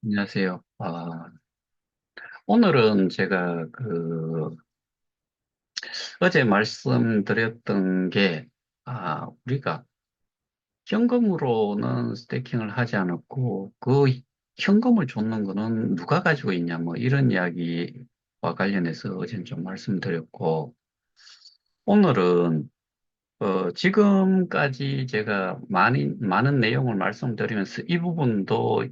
안녕하세요. 오늘은 제가 어제 말씀드렸던 게, 우리가 현금으로는 스테이킹을 하지 않았고, 그 현금을 줬는 거는 누가 가지고 있냐, 뭐 이런 이야기와 관련해서 어제는 좀 말씀드렸고, 오늘은 지금까지 제가 많은 내용을 말씀드리면서 이 부분도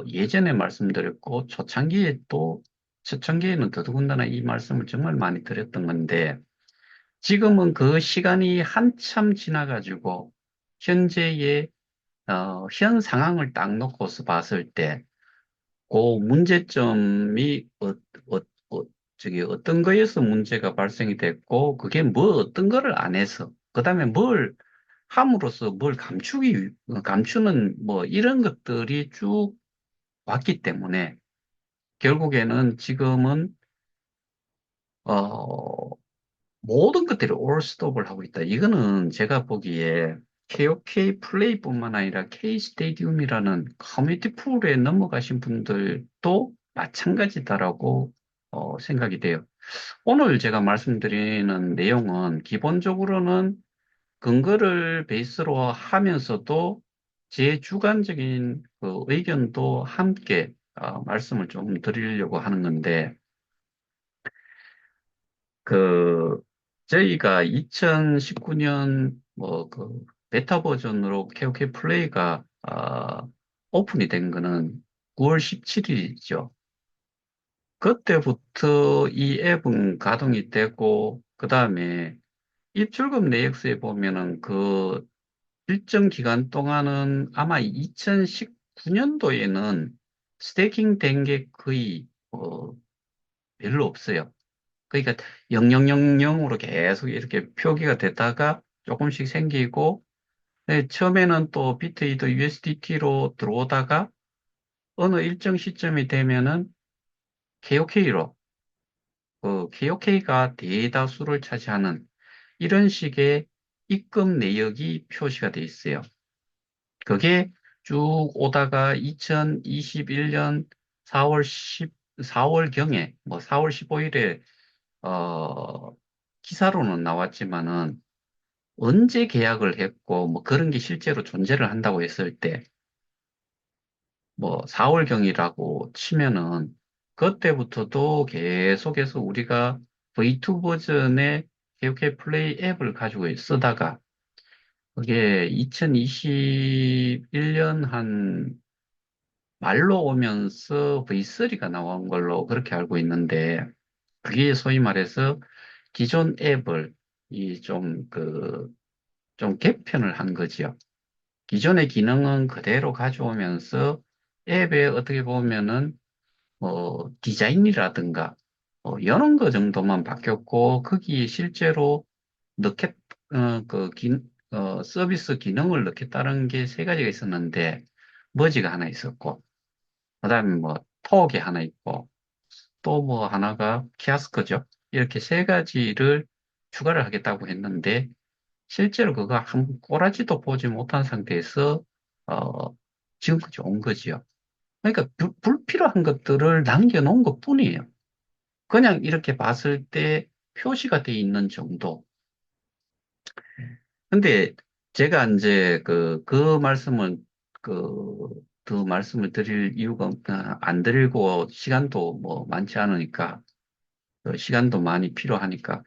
예전에 말씀드렸고, 초창기에는 더더군다나 이 말씀을 정말 많이 드렸던 건데, 지금은 그 시간이 한참 지나가지고, 현재의, 현 상황을 딱 놓고서 봤을 때, 그 문제점이, 어떤 거에서 문제가 발생이 됐고, 그게 뭐 어떤 거를 안 해서, 그 다음에 뭘 함으로써 뭘 감추는 뭐 이런 것들이 쭉 왔기 때문에, 결국에는 지금은 어, 모든 것들이 올스톱을 하고 있다. 이거는 제가 보기에 KOK 플레이뿐만 아니라 K 스테디움이라는 커뮤니티 풀에 넘어가신 분들도 마찬가지다라고 생각이 돼요. 오늘 제가 말씀드리는 내용은 기본적으로는 근거를 베이스로 하면서도 제 주관적인 그 의견도 함께 말씀을 좀 드리려고 하는 건데, 그, 저희가 2019년 베타 버전으로 KOK 플레이가 오픈이 된 거는 9월 17일이죠. 그때부터 이 앱은 가동이 되고, 그 다음에 입출금 내역서에 보면은 그 일정 기간 동안은 아마 2019년도에는 스테이킹 된 게 거의 별로 없어요. 그러니까 0000으로 계속 이렇게 표기가 되다가 조금씩 생기고, 네, 처음에는 또 비트이더 USDT로 들어오다가 어느 일정 시점이 되면은 KOK로, KOK가 대다수를 차지하는 이런 식의 입금 내역이 표시가 돼 있어요. 그게 쭉 오다가 2021년 4월 4월경에, 뭐 4월 15일에, 기사로는 나왔지만은 언제 계약을 했고, 뭐 그런 게 실제로 존재를 한다고 했을 때, 뭐 4월경이라고 치면은, 그때부터도 계속해서 우리가 V2 버전의 KOK 플레이 앱을 가지고 쓰다가, 그게 2021년 한 말로 오면서 V3가 나온 걸로 그렇게 알고 있는데, 그게 소위 말해서 기존 앱을 좀 개편을 한 거지요. 기존의 기능은 그대로 가져오면서 앱에 어떻게 보면은 디자인이라든가 이런 거 정도만 바뀌었고 거기에 실제로 넣겠 서비스 기능을 넣겠다는 게 세 가지가 있었는데 머지가 하나 있었고 그다음에 뭐 톡이 하나 있고 또 뭐 하나가 키아스크죠. 이렇게 세 가지를 추가를 하겠다고 했는데 실제로 그거 한 꼬라지도 보지 못한 상태에서 어, 지금까지 온 거지요. 그러니까 불필요한 것들을 남겨놓은 것뿐이에요. 그냥 이렇게 봤을 때 표시가 돼 있는 정도. 근데 제가 이제 그 말씀을 더 말씀을 드릴 이유가 안 드리고 시간도 뭐 많지 않으니까 시간도 많이 필요하니까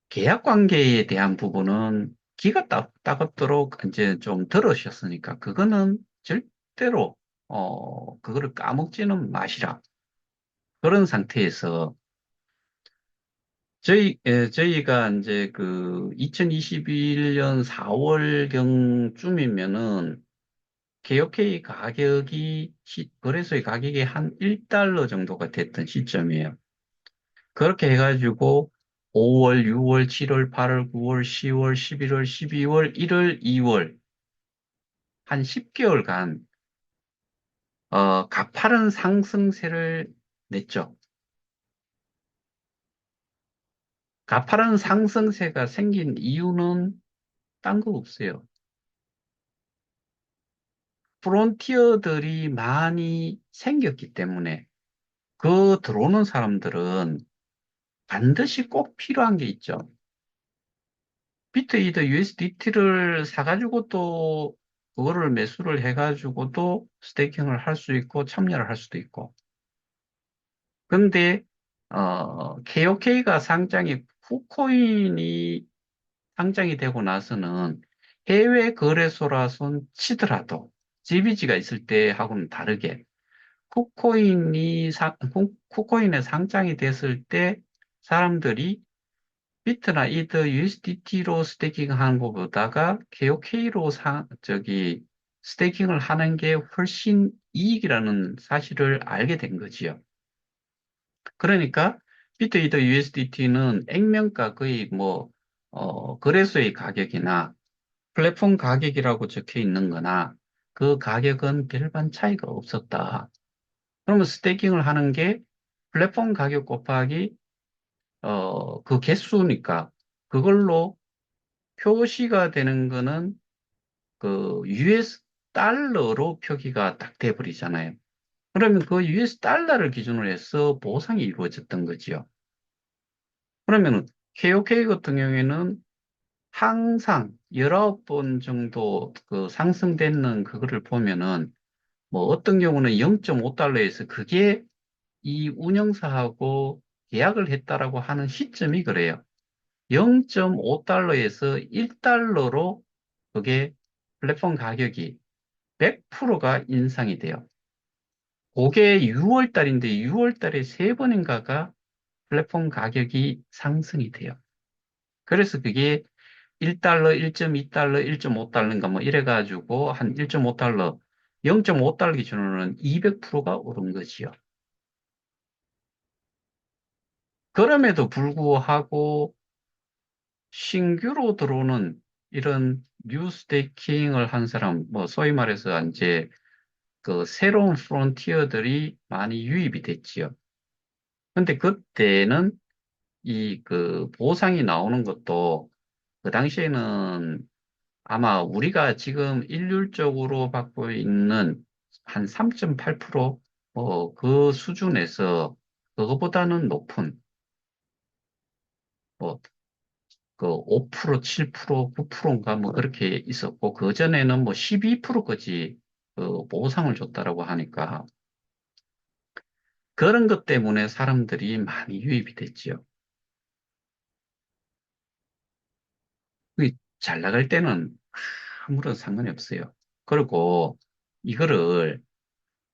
계약 관계에 대한 부분은 기가 따갑도록 이제 좀 들으셨으니까 그거는 절대로 그거를 까먹지는 마시라. 그런 상태에서 저희가 이제 2021년 4월경쯤이면은 KOK 가격이 거래소의 가격이 한 1달러 정도가 됐던 시점이에요. 그렇게 해가지고 5월, 6월, 7월, 8월, 9월, 10월, 11월, 12월, 1월, 2월 한 10개월간 가파른 상승세를 냈죠. 가파른 상승세가 생긴 이유는 딴 거 없어요. 프론티어들이 많이 생겼기 때문에 그 들어오는 사람들은 반드시 꼭 필요한 게 있죠. 비트이더 USDT를 사가지고 또 그거를 매수를 해가지고도 스테이킹을 할 수 있고 참여를 할 수도 있고. 근데 KOK가 쿠코인이 상장이 되고 나서는 해외 거래소라선 치더라도 GBG가 있을 때하고는 다르게 쿠코인에 상장이 됐을 때 사람들이 비트나 이더 USDT로 스테이킹하는 것보다가 KOK로 스테이킹을 하는 게 훨씬 이익이라는 사실을 알게 된 거지요. 그러니까 비트 이더 USDT는 액면가 거의 거래소의 가격이나 플랫폼 가격이라고 적혀 있는 거나 그 가격은 별반 차이가 없었다. 그러면 스테이킹을 하는 게 플랫폼 가격 곱하기 그 개수니까 그걸로 표시가 되는 거는 그 US 달러로 표기가 딱 돼버리잖아요. 그러면 그 US 달러를 기준으로 해서 보상이 이루어졌던 거지요. 그러면 KOK 같은 경우에는 항상 19번 정도 그 상승되는 그거를 보면은 뭐 어떤 경우는 0.5달러에서 그게 이 운영사하고 계약을 했다라고 하는 시점이 그래요. 0.5달러에서 1달러로 그게 플랫폼 가격이 100%가 인상이 돼요. 그게 6월 달인데 6월 달에 세 번인가가 플랫폼 가격이 상승이 돼요. 그래서 그게 1달러, 1.2달러, 1.5달러인가 뭐 이래가지고 한 1.5달러, 0.5달러 기준으로는 200%가 오른 거지요. 그럼에도 불구하고 신규로 들어오는 이런 뉴 스테이킹을 한 사람, 뭐 소위 말해서 이제 그 새로운 프론티어들이 많이 유입이 됐지요. 근데 그때는 이 그 보상이 나오는 것도 그 당시에는 아마 우리가 지금 일률적으로 받고 있는 한 3.8% 그 수준에서 그거보다는 높은 뭐 그 5%, 7%, 9%인가 뭐 그렇게 있었고 그전에는 뭐 12%까지 그 보상을 줬다라고 하니까 그런 것 때문에 사람들이 많이 유입이 됐지요. 잘 나갈 때는 아무런 상관이 없어요. 그리고 이거를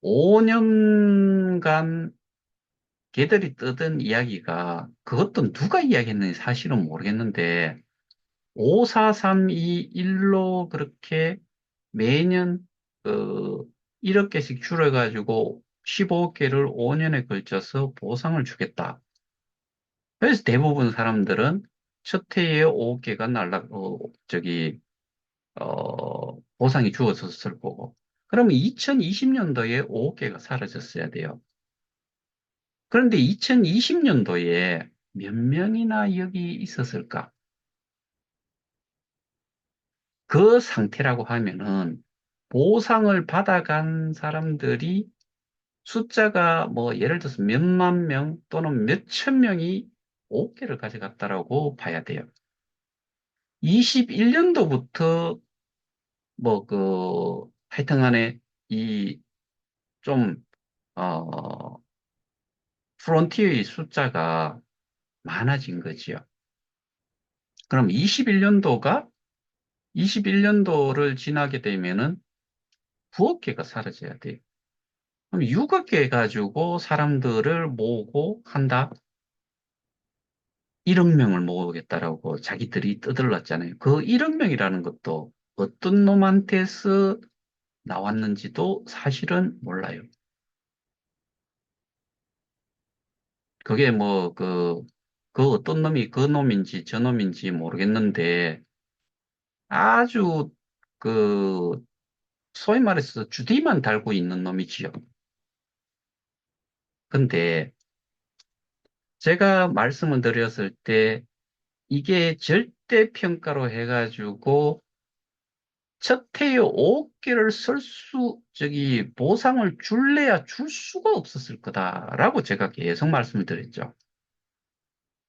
5년간 걔들이 뜨던 이야기가 그것도 누가 이야기했는지 사실은 모르겠는데 54321로 그렇게 매년 그 1억 개씩 줄여가지고 15억 개를 5년에 걸쳐서 보상을 주겠다. 그래서 대부분 사람들은 첫 해에 5억 개가 보상이 주어졌을 거고. 그러면 2020년도에 5억 개가 사라졌어야 돼요. 그런데 2020년도에 몇 명이나 여기 있었을까? 그 상태라고 하면은 보상을 받아간 사람들이 숫자가 뭐 예를 들어서 몇만 명 또는 몇천 명이 5개를 가져갔다라고 봐야 돼요. 21년도부터 하여튼간에 이 좀, 프론티어의 숫자가 많아진 거지요. 그럼 21년도를 지나게 되면은 9억 개가 사라져야 돼요. 그럼 6억 개 가지고 사람들을 모으고 한다? 1억 명을 모으겠다라고 자기들이 떠들었잖아요. 그 1억 명이라는 것도 어떤 놈한테서 나왔는지도 사실은 몰라요. 그게 그 어떤 놈이 그 놈인지 저 놈인지 모르겠는데 아주 그 소위 말해서 주디만 달고 있는 놈이지요. 근데 제가 말씀을 드렸을 때 이게 절대 평가로 해가지고 첫 해에 5억개를 보상을 줄래야 줄 수가 없었을 거다라고 제가 계속 말씀을 드렸죠.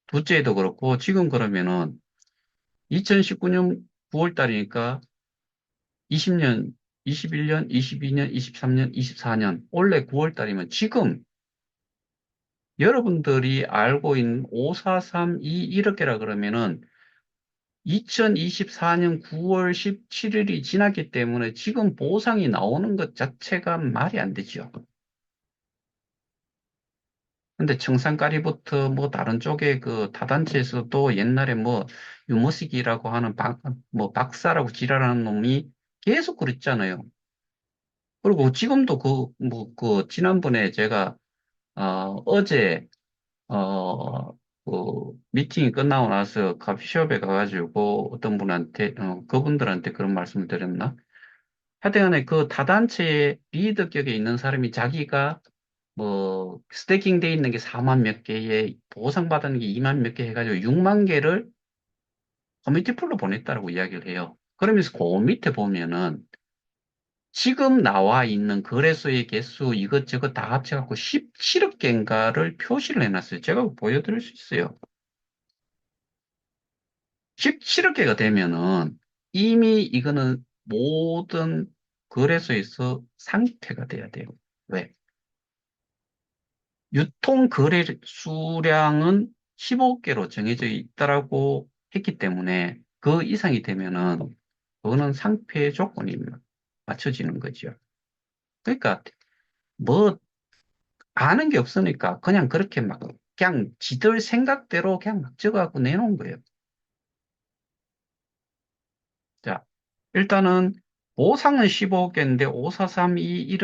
둘째도 그렇고, 지금 그러면은 2019년 9월 달이니까 20년, 21년, 22년, 23년, 24년, 올해 9월 달이면 지금 여러분들이 알고 있는 5432 이렇게라 그러면은 2024년 9월 17일이 지났기 때문에 지금 보상이 나오는 것 자체가 말이 안 되죠. 근데 청산가리부터 뭐 다른 쪽에 그 타단체에서도 옛날에 뭐 유머식이라고 하는 뭐 박사라고 지랄하는 놈이 계속 그랬잖아요. 그리고 지금도 지난번에 제가, 어제, 미팅이 끝나고 나서 커피숍에 가가지고 어떤 분한테, 그분들한테 그런 말씀을 드렸나? 하여튼간에 그 타단체의 리더격에 있는 사람이 자기가 뭐 스태킹 돼 있는 게 4만 몇 개에 보상받은 게 2만 몇 개 해가지고 6만 개를 커뮤니티 풀로 보냈다라고 이야기를 해요. 그러면서 그 밑에 보면은 지금 나와 있는 거래소의 개수 이것저것 다 합쳐갖고 17억 개인가를 표시를 해놨어요. 제가 보여드릴 수 있어요. 17억 개가 되면은 이미 이거는 모든 거래소에서 상폐가 돼야 돼요. 왜? 유통 거래 수량은 15억 개로 정해져 있다라고 했기 때문에 그 이상이 되면은 그거는 상폐 조건이 맞춰지는 거죠. 그러니까 뭐 아는 게 없으니까 그냥 그렇게 막 그냥 지들 생각대로 그냥 막 적어갖고 내놓은 거예요. 자, 일단은 보상은 15억 개인데 5432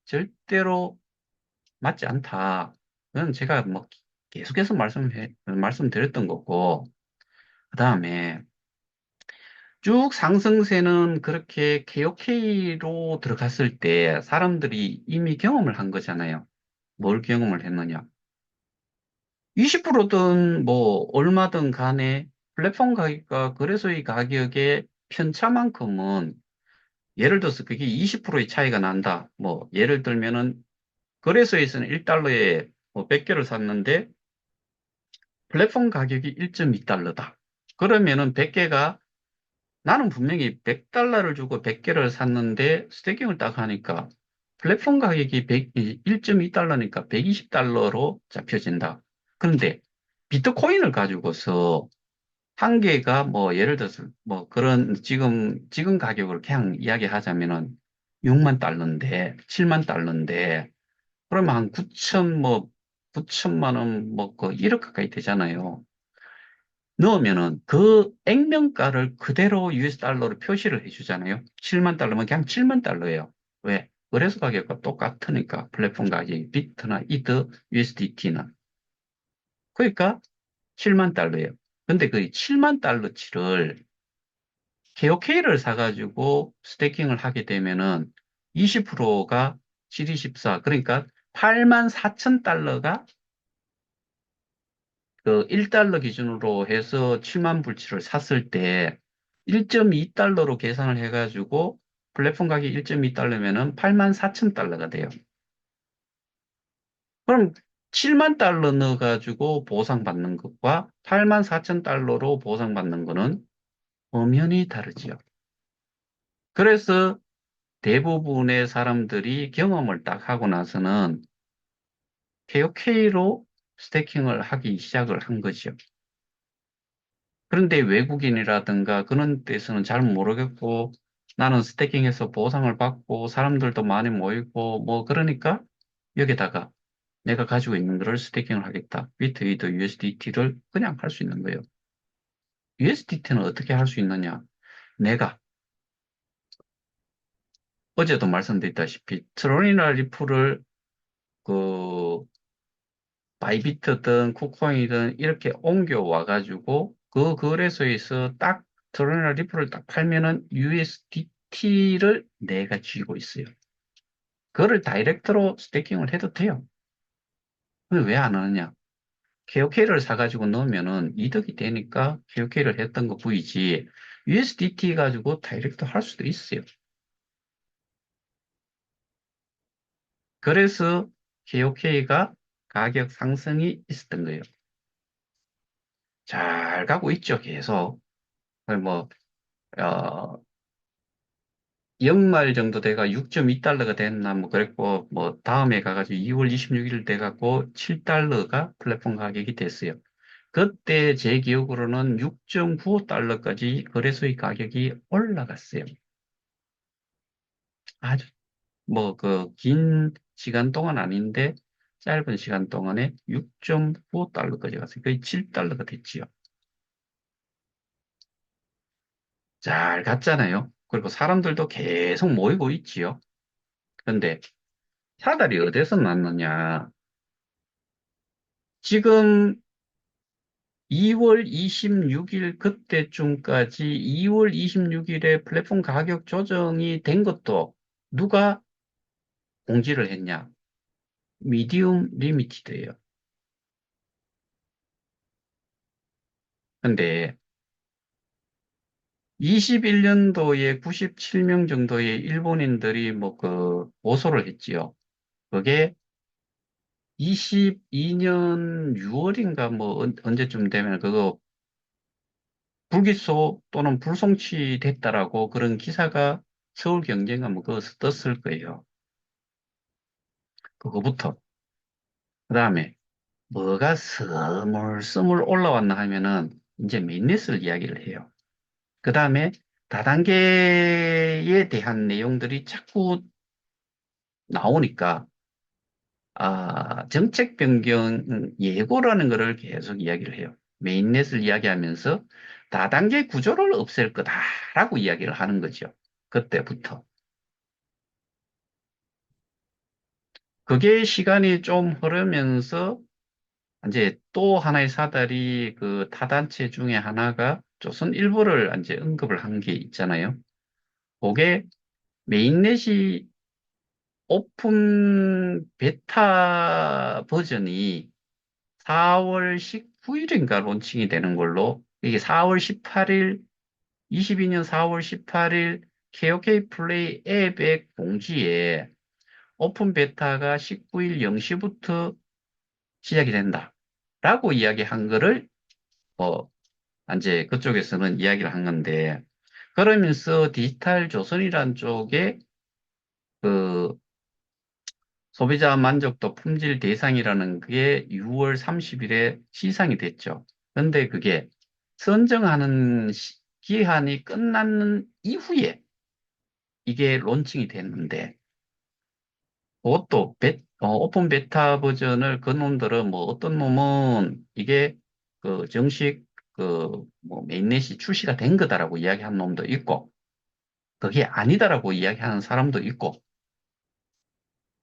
절대로 맞지 않다. 그건 제가 뭐 계속해서 말씀드렸던 거고, 그 다음에 쭉 상승세는 그렇게 KOK로 들어갔을 때 사람들이 이미 경험을 한 거잖아요. 뭘 경험을 했느냐? 20%든 뭐 얼마든 간에 플랫폼 가격과 거래소의 가격의 편차만큼은 예를 들어서 그게 20%의 차이가 난다. 뭐 예를 들면은 거래소에서는 1달러에 뭐 100개를 샀는데 플랫폼 가격이 1.2달러다. 그러면은 100개가 나는 분명히 100달러를 주고 100개를 샀는데 스테이킹을 딱 하니까 플랫폼 가격이 1.2달러니까 120달러로 잡혀진다. 그런데 비트코인을 가지고서 한 개가 뭐 예를 들어서 뭐 그런 지금 가격으로 그냥 이야기하자면은 6만 달러인데 7만 달러인데 그러면 한 9천만 원 뭐 그 1억 가까이 되잖아요. 넣으면은 그 액면가를 그대로 US 달러로 표시를 해주잖아요. 7만 달러면 그냥 7만 달러예요. 왜? 거래소 가격과 똑같으니까 플랫폼 가격이 비트나 이드, USDT는. 그러니까 7만 달러예요. 근데 그 7만 달러치를 KOK를 사가지고 스테이킹을 하게 되면은 20%가 724, 그러니까 8만 4천 달러가 그 1달러 기준으로 해서 7만 불치를 샀을 때 1.2달러로 계산을 해가지고 플랫폼 가격이 1.2달러면은 8만 4천 달러가 돼요. 그럼 7만 달러 넣어가지고 보상받는 것과 8만 4천 달러로 보상받는 거는 엄연히 다르지요. 그래서 대부분의 사람들이 경험을 딱 하고 나서는 KOK로 스태킹을 하기 시작을 한 거죠. 그런데 외국인이라든가 그런 데서는 잘 모르겠고 나는 스태킹해서 보상을 받고 사람들도 많이 모이고 뭐 그러니까 여기다가 내가 가지고 있는 거를 스태킹을 하겠다. 비트위드 USDT를 그냥 할 수 있는 거예요. USDT는 어떻게 할 수 있느냐? 내가 어제도 말씀드렸다시피 트로니나 리플을 그 바이비트든 쿠코인이든 이렇게 옮겨와 가지고 그 거래소에서 딱 트로니나 리플을 딱 팔면은 USDT를 내가 쥐고 있어요. 그거를 다이렉트로 스테이킹을 해도 돼요. 근데 왜 안 하느냐? KOK를 사가지고 넣으면은 이득이 되니까 KOK를 했던 거 보이지. USDT 가지고 다이렉트 할 수도 있어요. 그래서 KOK가 가격 상승이 있었던 거예요. 잘 가고 있죠, 계속. 거의 뭐, 어, 연말 정도 돼가 6.2달러가 됐나, 뭐, 그랬고, 뭐, 다음에 가가지고 2월 26일 돼갖고 7달러가 플랫폼 가격이 됐어요. 그때 제 기억으로는 6.95달러까지 거래소의 가격이 올라갔어요. 아주, 뭐, 그, 긴 시간 동안 아닌데, 짧은 시간 동안에 6.95달러까지 갔어요. 거의 7달러가 됐지요. 잘 갔잖아요. 그리고 사람들도 계속 모이고 있지요. 그런데 사달이 어디서 났느냐. 지금 2월 26일 그때쯤까지 2월 26일에 플랫폼 가격 조정이 된 것도 누가 공지를 했냐? 미디움 리미티드예요. 근데 21년도에 97명 정도의 일본인들이 뭐 그 고소를 했지요. 그게 22년 6월인가 뭐 언제쯤 되면 그거 불기소 또는 불송치됐다라고 그런 기사가 서울경제인가 뭐 그거 떴을 거예요. 그거부터. 그 다음에 뭐가 스물스물 올라왔나 하면은 이제 맨넷을 이야기를 해요. 그 다음에 다단계에 대한 내용들이 자꾸 나오니까 정책 변경 예고라는 거를 계속 이야기를 해요. 메인넷을 이야기하면서 다단계 구조를 없앨 거다라고 이야기를 하는 거죠. 그때부터. 그게 시간이 좀 흐르면서 이제 또 하나의 사달이 그 타단체 중에 하나가 조선일보를 이제 언급을 한 게 있잖아요. 그게 메인넷이 오픈 베타 버전이 4월 19일인가 론칭이 되는 걸로 이게 4월 18일, 22년 4월 18일 KOK 플레이 앱의 공지에 오픈 베타가 19일 0시부터 시작이 된다. 라고 이야기한 거를, 어, 이제 그쪽에서는 이야기를 한 건데, 그러면서 디지털 조선이란 쪽에 그 소비자 만족도 품질 대상이라는 게 6월 30일에 시상이 됐죠. 근데 그게 선정하는 기한이 끝나는 이후에 이게 론칭이 됐는데, 그것도 오픈 베타 버전을 그 놈들은 뭐 어떤 놈은 이게 그 정식 그 뭐 메인넷이 출시가 된 거다라고 이야기한 놈도 있고, 그게 아니다라고 이야기하는 사람도 있고,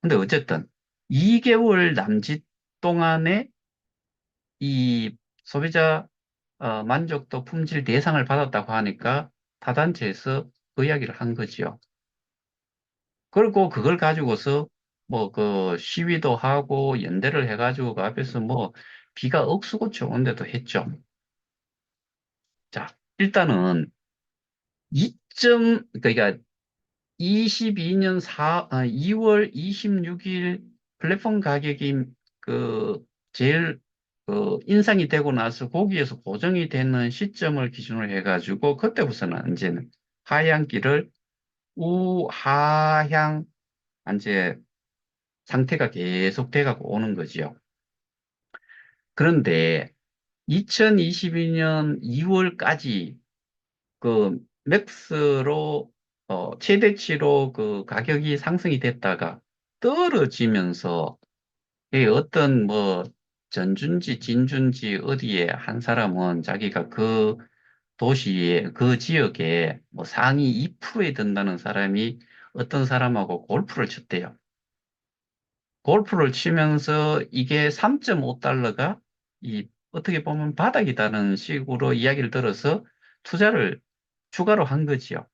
근데 어쨌든 2개월 남짓 동안에 이 소비자 만족도 품질 대상을 받았다고 하니까 타단체에서 그 이야기를 한 거지요. 그리고 그걸 가지고서 뭐 그 시위도 하고 연대를 해가지고 그 앞에서 뭐 비가 억수고치 오는데도 했죠. 자, 일단은 그러니까 22년 2월 26일 플랫폼 가격이 그 제일 인상이 되고 나서 거기에서 고정이 되는 시점을 기준으로 해가지고 그때부터는 이제는 하향기를 우하향 이제 상태가 계속 돼가고 오는 거지요. 그런데 2022년 2월까지 그 맥스로 최대치로 그 가격이 상승이 됐다가 떨어지면서 이 어떤 뭐 전준지 진준지 어디에 한 사람은 자기가 그 도시에 그 지역에 뭐 상위 2%에 든다는 사람이 어떤 사람하고 골프를 쳤대요. 골프를 치면서 이게 3.5달러가 이 어떻게 보면 바닥이다는 식으로 이야기를 들어서 투자를 추가로 한 거지요.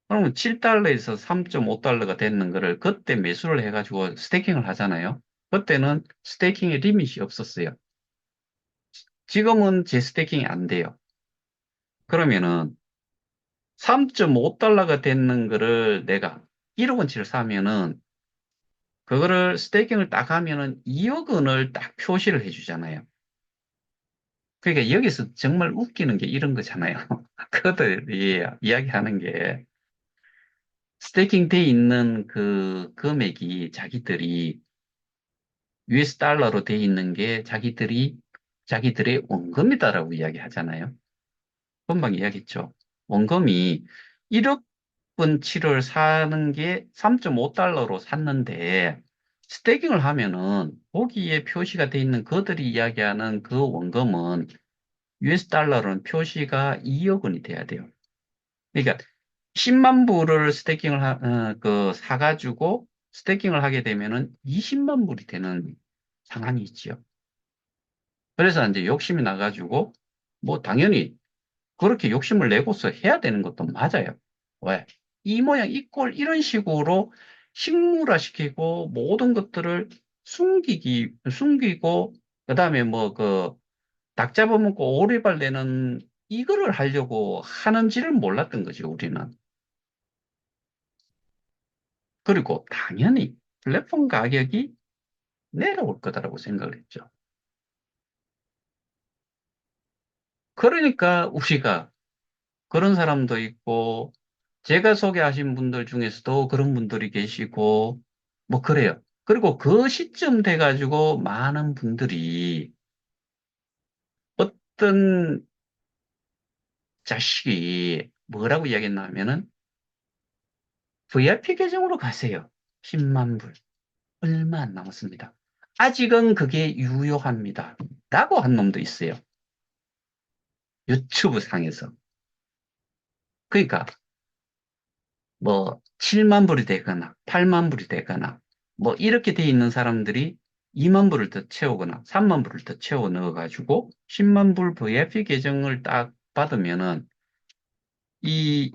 그러면 7달러에서 3.5달러가 되는 거를 그때 매수를 해가지고 스테이킹을 하잖아요. 그때는 스테이킹의 리밋이 없었어요. 지금은 재스테이킹이 안 돼요. 그러면은 3.5달러가 되는 거를 내가 1억 원치를 사면은 그거를 스테이킹을 딱 하면은 2억 원을 딱 표시를 해주잖아요. 그러니까 여기서 정말 웃기는 게 이런 거잖아요. 그들이 이야기하는 게 스테이킹 돼 있는 그 금액이 자기들이 US 달러로 돼 있는 게 자기들의 원금이다라고 이야기하잖아요. 금방 이야기했죠. 원금이 1억 원치를 사는 게 3.5달러로 샀는데 스테이킹을 하면은 거기에 표시가 돼 있는 그들이 이야기하는 그 원금은 US 달러로는 표시가 2억 원이 돼야 돼요. 그러니까 10만 불을 사가지고 스테이킹을 하게 되면은 20만 불이 되는 상황이 있지요. 그래서 이제 욕심이 나가지고 뭐 당연히 그렇게 욕심을 내고서 해야 되는 것도 맞아요. 왜? 이 모양, 이 꼴, 이런 식으로 식물화시키고 모든 것들을 숨기고, 그 다음에 뭐 닭 잡아먹고 오리발 내는 이거를 하려고 하는지를 몰랐던 거죠, 우리는. 그리고 당연히 플랫폼 가격이 내려올 거다라고 생각을 했죠. 그러니까 우리가 그런 사람도 있고, 제가 소개하신 분들 중에서도 그런 분들이 계시고, 뭐 그래요. 그리고 그 시점 돼가지고 많은 분들이 어떤 자식이 뭐라고 이야기했나 하면은 VIP 계정으로 가세요. 10만 불. 얼마 안 남았습니다. 아직은 그게 유효합니다. 라고 한 놈도 있어요. 유튜브 상에서. 그러니까 뭐 7만 불이 되거나 8만 불이 되거나 뭐 이렇게 돼 있는 사람들이 2만 불을 더 채우거나 3만 불을 더 채워 넣어가지고 10만 불 VIP 계정을 딱 받으면은 이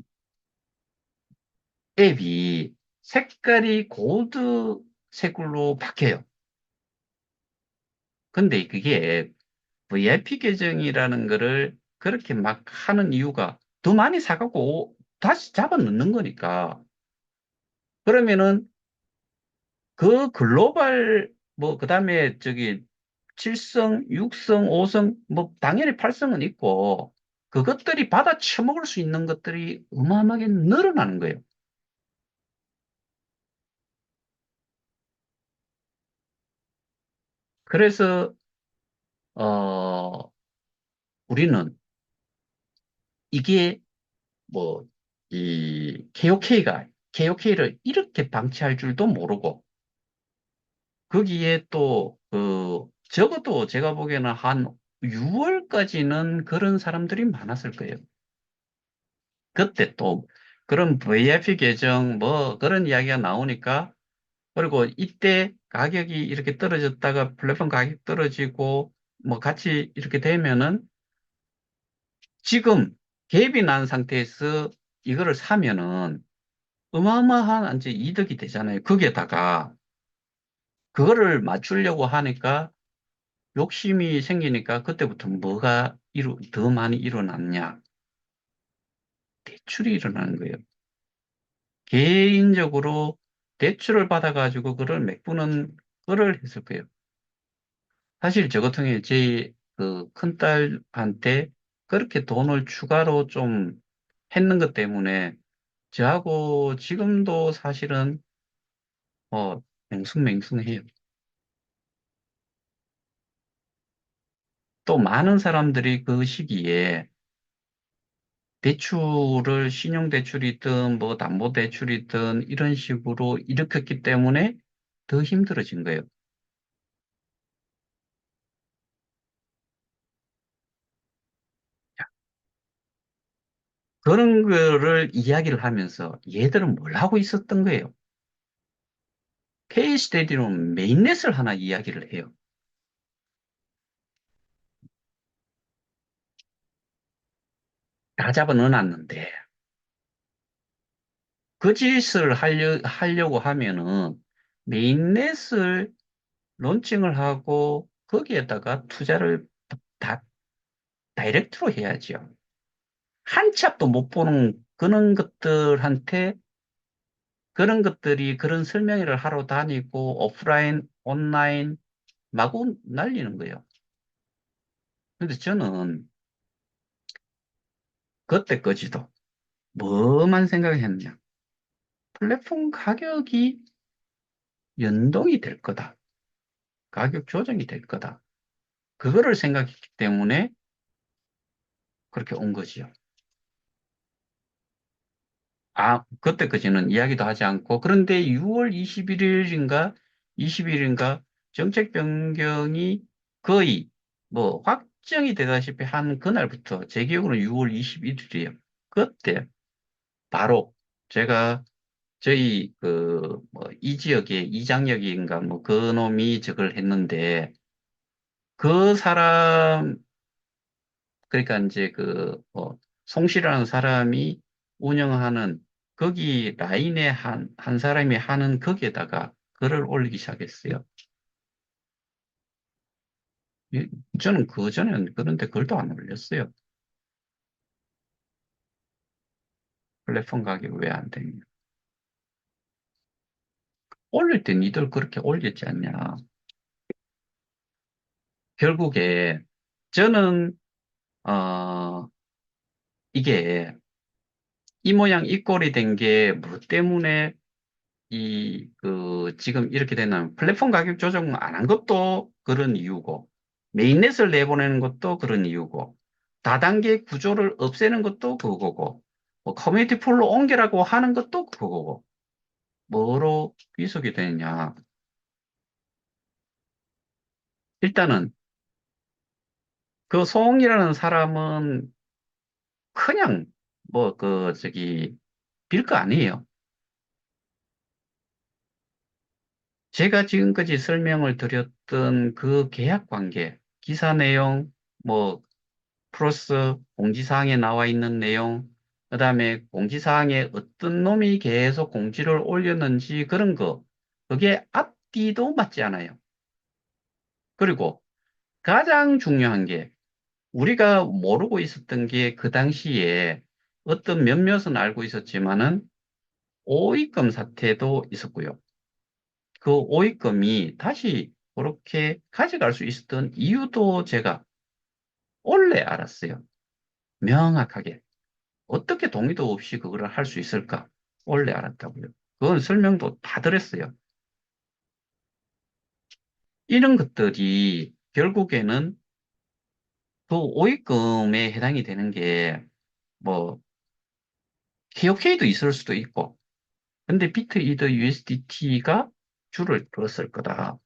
앱이 색깔이 골드색으로 바뀌어요. 근데 그게 VIP 계정이라는 거를 그렇게 막 하는 이유가 더 많이 사갖고 다시 잡아 넣는 거니까. 그러면은 그 글로벌 뭐 그다음에 저기 7성, 6성, 5성 뭐 당연히 8성은 있고 그것들이 받아 처먹을 수 있는 것들이 어마어마하게 늘어나는 거예요. 그래서 어 우리는 이게 뭐 이 KOK를 이렇게 방치할 줄도 모르고 거기에 또 적어도 제가 보기에는 한 6월까지는 그런 사람들이 많았을 거예요. 그때 또 그런 VIP 계정 뭐 그런 이야기가 나오니까 그리고 이때 가격이 이렇게 떨어졌다가 플랫폼 가격 떨어지고 뭐 같이 이렇게 되면은 지금 갭이 난 상태에서 이거를 사면은 어마어마한 이제 이득이 되잖아요. 거기에다가 그거를 맞추려고 하니까 욕심이 생기니까 그때부터 더 많이 일어났냐? 대출이 일어나는 거예요. 개인적으로 대출을 받아가지고 그걸 메꾸는 거를 했을 거예요. 사실 저 같은 경우에 제 그 큰딸한테 그렇게 돈을 추가로 좀 했는 것 때문에 저하고 지금도 사실은 맹숭맹숭해요. 또 많은 사람들이 그 시기에 대출을 신용대출이든 뭐 담보대출이든 이런 식으로 일으켰기 때문에 더 힘들어진 거예요. 그런 거를 이야기를 하면서 얘들은 뭘 하고 있었던 거예요? K스테디룸 메인넷을 하나 이야기를 해요. 다 잡아 넣어놨는데 그 짓을 하려고 하면은 메인넷을 론칭을 하고 거기에다가 투자를 다 다이렉트로 해야죠. 한 치 앞도 못 보는 그런 것들한테 그런 것들이 그런 설명회를 하러 다니고 오프라인, 온라인 마구 날리는 거예요. 근데 저는 그때까지도 뭐만 생각했냐. 플랫폼 가격이 연동이 될 거다. 가격 조정이 될 거다. 그거를 생각했기 때문에 그렇게 온 거지요. 아, 그때까지는 이야기도 하지 않고, 그런데 6월 21일인가, 20일인가, 정책 변경이 거의 뭐 확정이 되다시피 한 그날부터, 제 기억으로는 6월 21일이에요. 그때 바로 제가 저희 뭐 이 지역에 이장역인가 뭐 그놈이 저걸 했는데, 그 사람, 그러니까 이제 송씨라는 사람이 운영하는 거기 라인에 한 사람이 하는 거기에다가 글을 올리기 시작했어요. 이- 저는 그 전에는 그런데 글도 안 올렸어요. 플랫폼 가격 왜 안 되냐. 올릴 때 니들 그렇게 올렸지 않냐. 결국에 저는, 어, 이게 이 모양 이 꼴이 된 게 뭐 때문에 지금 이렇게 되는 플랫폼 가격 조정 안 한 것도 그런 이유고, 메인넷을 내보내는 것도 그런 이유고, 다단계 구조를 없애는 것도 그거고, 뭐 커뮤니티 풀로 옮기라고 하는 것도 그거고, 뭐로 위속이 되느냐. 일단은, 그 소홍이라는 사람은 그냥, 빌 거 아니에요. 제가 지금까지 설명을 드렸던 그 계약 관계, 기사 내용, 뭐, 플러스 공지사항에 나와 있는 내용, 그다음에 공지사항에 어떤 놈이 계속 공지를 올렸는지 그런 거, 그게 앞뒤도 맞지 않아요. 그리고 가장 중요한 게 우리가 모르고 있었던 게 그 당시에 어떤 몇몇은 알고 있었지만은 오입금 사태도 있었고요. 그 오입금이 다시 그렇게 가져갈 수 있었던 이유도 제가 원래 알았어요. 명확하게. 어떻게 동의도 없이 그거를 할 수 있을까? 원래 알았다고요. 그건 설명도 다 드렸어요. 이런 것들이 결국에는 그 오입금에 해당이 되는 게 뭐 KOK도 있을 수도 있고, 근데 비트 이더 USDT가 줄을 들었을 거다.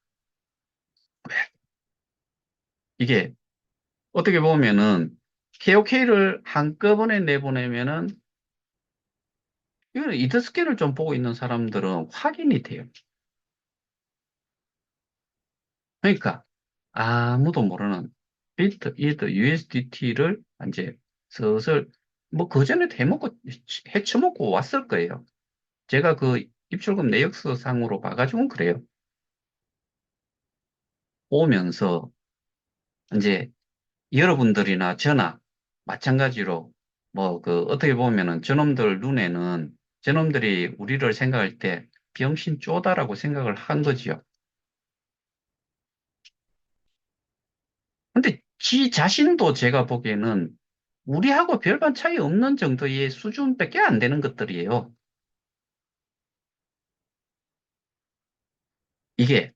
이게 어떻게 보면은 KOK를 한꺼번에 내보내면은 이거는 이더스케일을 좀 보고 있는 사람들은 확인이 돼요. 그러니까 아무도 모르는 비트, 이더, USDT를 이제 슬슬 뭐 그전에도 해쳐먹고 왔을 거예요. 제가 그 입출금 내역서상으로 봐가지고 그래요. 오면서 이제 여러분들이나 저나 마찬가지로 뭐 어떻게 보면은 저놈들 눈에는 저놈들이 우리를 생각할 때 병신 쪼다라고 생각을 한 거지요. 근데 지 자신도 제가 보기에는 우리하고 별반 차이 없는 정도의 수준밖에 안 되는 것들이에요. 이게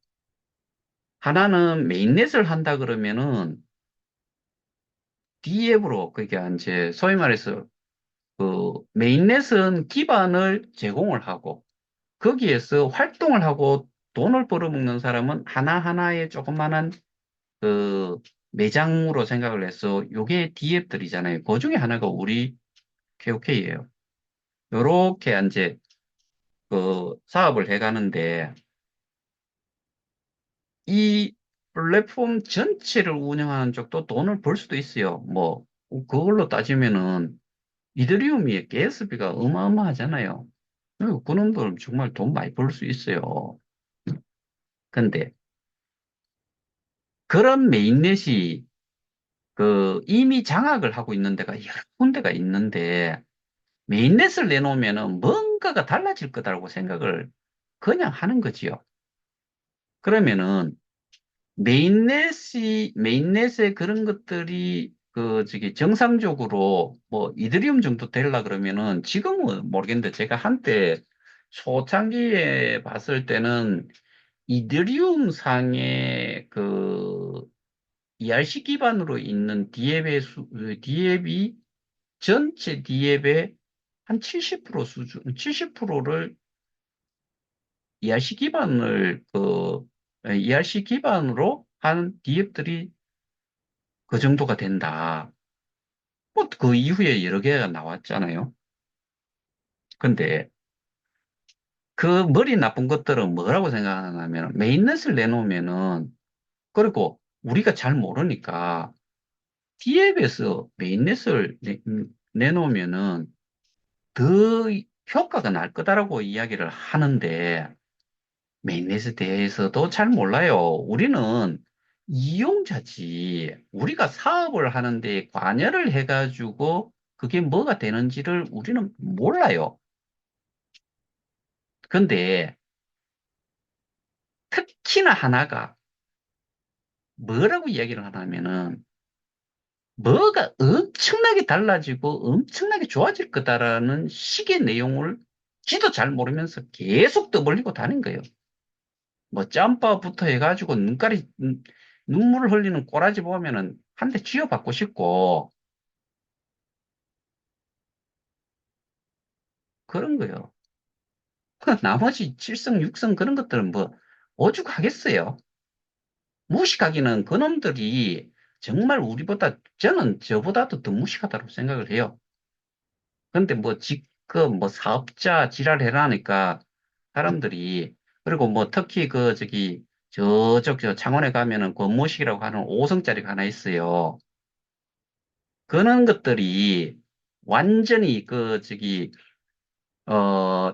하나는 메인넷을 한다 그러면은 D앱으로 그게 이제 소위 말해서 그 메인넷은 기반을 제공을 하고 거기에서 활동을 하고 돈을 벌어먹는 사람은 하나하나의 조그만한 그 매장으로 생각을 해서 요게 D앱들이잖아요. 그 중에 하나가 우리 KOK예요. 요렇게 이제 그 사업을 해가는데 이 플랫폼 전체를 운영하는 쪽도 돈을 벌 수도 있어요. 뭐 그걸로 따지면은 이더리움이 가스비가 어마어마하잖아요. 그놈들 정말 돈 많이 벌 수 있어요. 근데 그런 메인넷이 이미 장악을 하고 있는 데가 여러 군데가 있는데 메인넷을 내놓으면은 뭔가가 달라질 거다라고 생각을 그냥 하는 거지요. 그러면은 메인넷에 그런 것들이 정상적으로 뭐 이더리움 정도 되려 그러면은 지금은 모르겠는데 제가 한때 초창기에 봤을 때는 이더리움 상의 ERC 기반으로 있는 디앱이 전체 디앱의 한 70% 수준, 70%를 ERC ERC 기반으로 한 디앱들이 그 정도가 된다. 뭐 그 이후에 여러 개가 나왔잖아요. 근데 그 머리 나쁜 것들은 뭐라고 생각하냐면 메인넷을 내놓으면은 그리고 우리가 잘 모르니까 디앱에서 메인넷을 내놓으면은 더 효과가 날 거다라고 이야기를 하는데 메인넷에 대해서도 잘 몰라요. 우리는 이용자지. 우리가 사업을 하는데 관여를 해가지고 그게 뭐가 되는지를 우리는 몰라요. 근데 특히나 하나가 뭐라고 이야기를 하냐면은 뭐가 엄청나게 달라지고 엄청나게 좋아질 거다라는 식의 내용을 지도 잘 모르면서 계속 떠벌리고 다닌 거예요. 뭐 짬바부터 해가지고 눈물을 흘리는 꼬라지 보면은 한 대 쥐어받고 싶고 그런 거예요. 나머지 칠성, 육성 그런 것들은 뭐 오죽하겠어요. 무식하기는 그놈들이 정말 저는 저보다도 더 무식하다고 생각을 해요. 근데 뭐 지금 뭐 사업자 지랄해라니까 사람들이 그리고 뭐 특히 저 창원에 가면은 권모식이라고 하는 5성짜리가 하나 있어요. 그런 것들이 완전히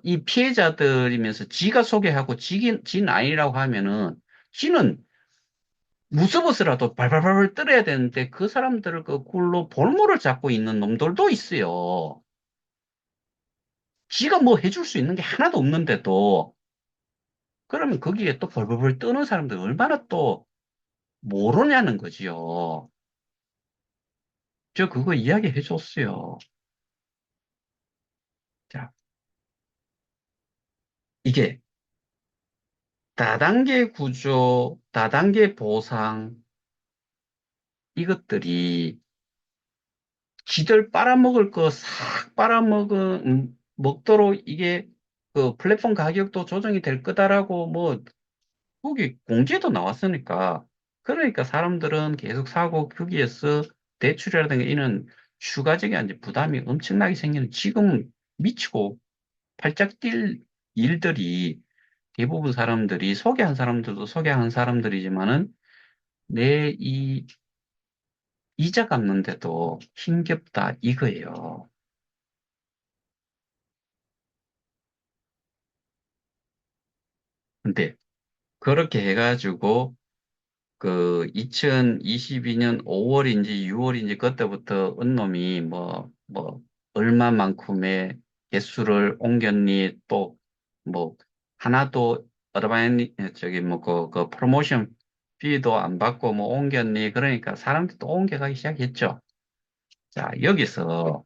이 피해자들이면서 지가 소개하고 진 아니라고 하면은 지는 무서워서라도 발발발 떨어야 되는데 그 사람들을 그 굴로 볼모를 잡고 있는 놈들도 있어요. 지가 뭐 해줄 수 있는 게 하나도 없는데도 그러면 거기에 또 벌벌벌 떠는 사람들 얼마나 또 모르냐는 거지요. 저 그거 이야기해 줬어요. 자, 이게 다단계 구조, 다단계 보상 이것들이 지들 빨아먹을 거 싹 먹도록 이게 그 플랫폼 가격도 조정이 될 거다라고 뭐 거기 공지도 나왔으니까 그러니까 사람들은 계속 사고 거기에서 대출이라든가 이런 추가적인 이제 부담이 엄청나게 생기는 지금 미치고 팔짝 뛸 일들이 대부분 사람들이 소개한 사람들도 소개한 사람들이지만은 내 이자 갚는데도 힘겹다 이거예요. 근데 그렇게 해가지고 그 2022년 5월인지 6월인지 그때부터 은놈이 얼마만큼의 개수를 옮겼니 또 뭐 하나도 어드바인 그 프로모션 피도 안 받고 뭐 옮겼니 그러니까 사람들이 또 옮겨가기 시작했죠. 자, 여기서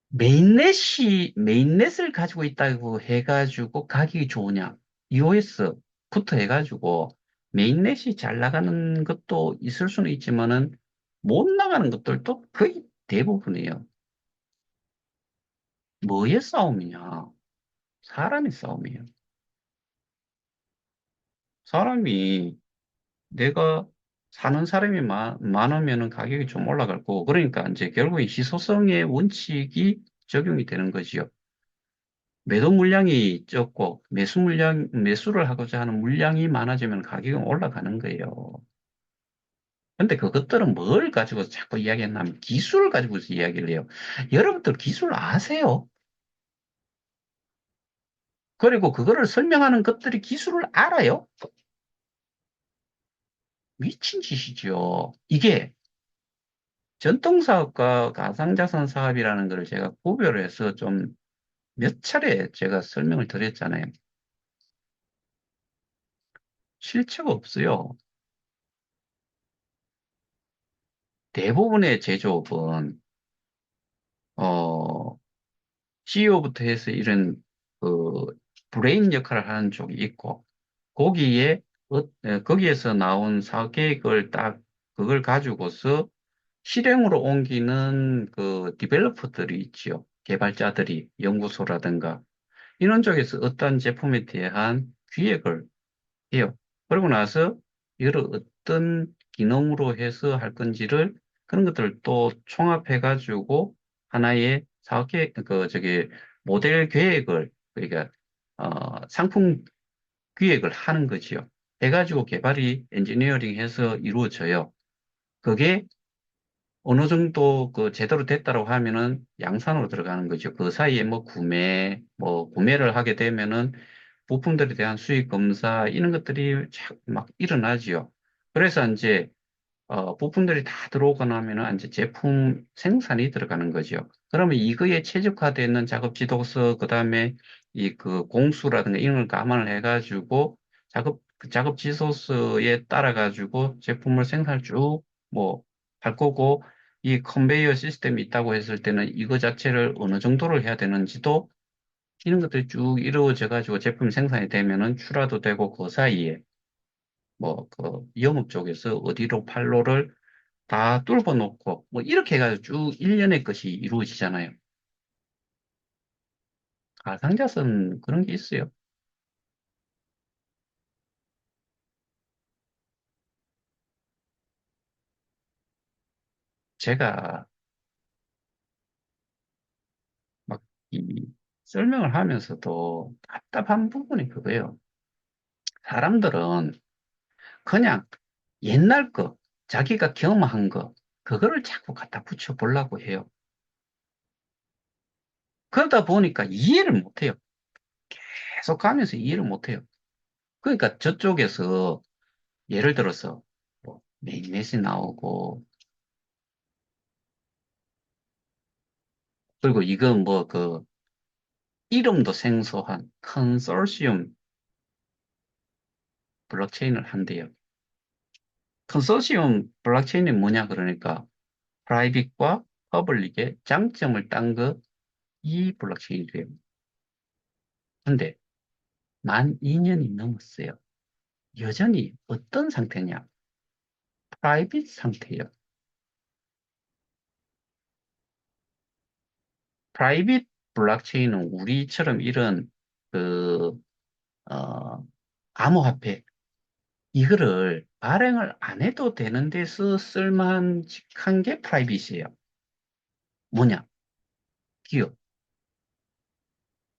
메인넷을 가지고 있다고 해가지고 가격이 좋으냐? EOS부터 해가지고 메인넷이 잘 나가는 것도 있을 수는 있지만은 못 나가는 것들도 거의 대부분이에요. 뭐의 싸움이냐? 사람의 싸움이에요. 사람이 내가 사는 사람이 많으면은 가격이 좀 올라갈 거고 그러니까 이제 결국에 희소성의 원칙이 적용이 되는 거지요. 매도 물량이 적고 매수를 하고자 하는 물량이 많아지면 가격은 올라가는 거예요. 근데 그것들은 뭘 가지고 자꾸 이야기했냐면 기술을 가지고서 이야기를 해요. 여러분들 기술 아세요? 그리고 그거를 설명하는 것들이 기술을 알아요? 미친 짓이죠. 이게 전통 사업과 가상자산 사업이라는 것을 제가 구별을 해서 좀 몇 차례 제가 설명을 드렸잖아요. 실체가 없어요. 대부분의 제조업은, 어, CEO부터 해서 이런, 그, 브레인 역할을 하는 쪽이 있고, 거기에, 거기에서 나온 사업 계획을 딱, 그걸 가지고서 실행으로 옮기는 그 디벨로퍼들이 있지요. 개발자들이, 연구소라든가, 이런 쪽에서 어떤 제품에 대한 기획을 해요. 그러고 나서 이걸 어떤 기능으로 해서 할 건지를 그런 것들을 또 총합해가지고 하나의 사업계획, 모델 계획을, 그러니까, 상품 기획을 하는 거지요. 해가지고 개발이 엔지니어링 해서 이루어져요. 그게 어느 정도 그 제대로 됐다고 하면은 양산으로 들어가는 거죠. 그 사이에 뭐 구매를 하게 되면은 부품들에 대한 수익 검사 이런 것들이 막 일어나지요. 그래서 이제 부품들이 다 들어오고 나면은 이제 제품 생산이 들어가는 거죠. 그러면 이거에 최적화되어 있는 작업 지도서, 그다음에 이 그 공수라든가 이런 걸 감안을 해가지고 그 작업 지도서에 따라 가지고 제품을 생산을 쭉 뭐 할 거고, 이 컨베이어 시스템이 있다고 했을 때는 이거 자체를 어느 정도를 해야 되는지도 이런 것들이 쭉 이루어져 가지고 제품 생산이 되면은 출하도 되고, 그 사이에 뭐 그 영업 쪽에서 어디로 판로를 다 뚫어 놓고 뭐 이렇게 해가지고 쭉 일련의 것이 이루어지잖아요. 가상자선 그런 게 있어요. 제가 막 이 설명을 하면서도 답답한 부분이 그거예요. 사람들은 그냥 옛날 거, 자기가 경험한 거, 그거를 자꾸 갖다 붙여 보려고 해요. 그러다 보니까 이해를 못 해요. 계속 가면서 이해를 못 해요. 그러니까 저쪽에서 예를 들어서 뭐 메인넷이 나오고, 그리고 이건 뭐 이름도 생소한 컨소시엄 블록체인을 한대요. 컨소시엄 블록체인이 뭐냐 그러니까 프라이빗과 퍼블릭의 장점을 딴 거 이 블록체인이래요. 근데 만 2년이 넘었어요. 여전히 어떤 상태냐? 프라이빗 상태예요. 프라이빗 블록체인은 우리처럼 이런 그 어, 암호화폐 이거를 발행을 안 해도 되는 데서 쓸만한 게 프라이빗이에요. 뭐냐? 기업.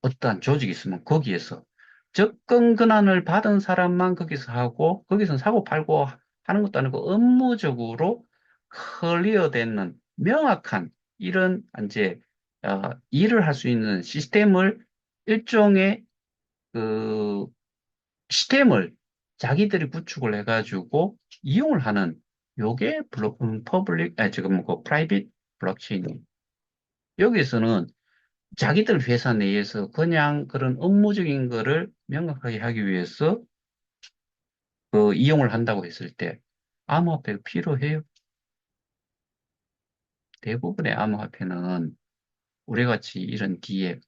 어떠한 조직이 있으면 거기에서 접근 권한을 받은 사람만 거기서 하고, 거기서 사고 팔고 하는 것도 아니고 업무적으로 클리어되는 명확한 이런 이제 일을 할 수 있는 시스템을, 일종의 그 시스템을 자기들이 구축을 해가지고 이용을 하는, 요게 퍼블릭, 지금 그 프라이빗 블록체인이. 여기서는 자기들 회사 내에서 그냥 그런 업무적인 거를 명확하게 하기 위해서 그 이용을 한다고 했을 때 암호화폐가 필요해요. 대부분의 암호화폐는 우리 같이 이런 기업,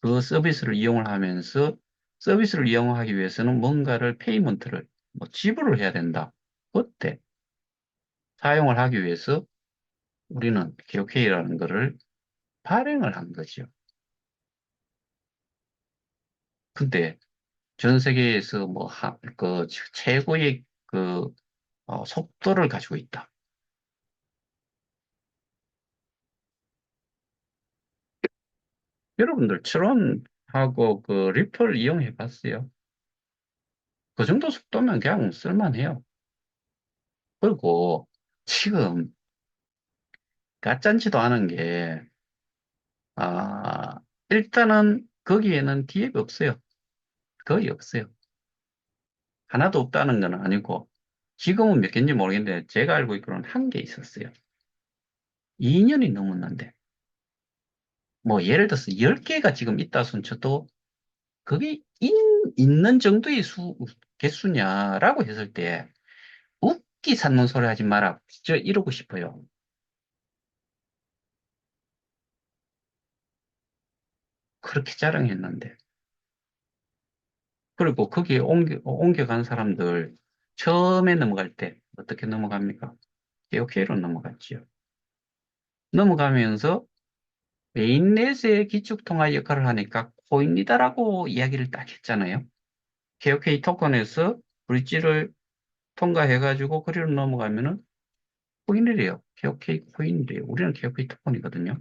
그 서비스를 이용을 하면서 서비스를 이용하기 위해서는 뭔가를 페이먼트를 뭐 지불을 해야 된다. 그때 사용을 하기 위해서 우리는 기업회의라는 거를 발행을 한 거죠. 근데 전 세계에서 뭐 최고의 속도를 가지고 있다. 여러분들 트론하고 그 리플 이용해 봤어요? 그 정도 속도면 그냥 쓸만해요. 그리고 지금 가짠지도 않은 게, 아, 일단은 거기에는 기획이 없어요. 거의 없어요. 하나도 없다는 건 아니고, 지금은 몇 개인지 모르겠는데, 제가 알고 있기로는 한 개 있었어요. 2년이 넘었는데, 뭐 예를 들어서 10개가 지금 있다 손 쳐도 그게 있는 정도의 개수냐라고 했을 때 웃기 삼는 소리 하지 마라. 저 이러고 싶어요. 그렇게 자랑했는데. 그리고 거기에 옮겨간 사람들 처음에 넘어갈 때 어떻게 넘어갑니까? AOK로 넘어갔지요. 넘어가면서 메인넷의 기축통화 역할을 하니까 코인이다라고 이야기를 딱 했잖아요. KOK 토큰에서 브릿지를 통과해가지고 그리로 넘어가면은 코인이래요. KOK 코인이래요. 우리는 KOK 토큰이거든요.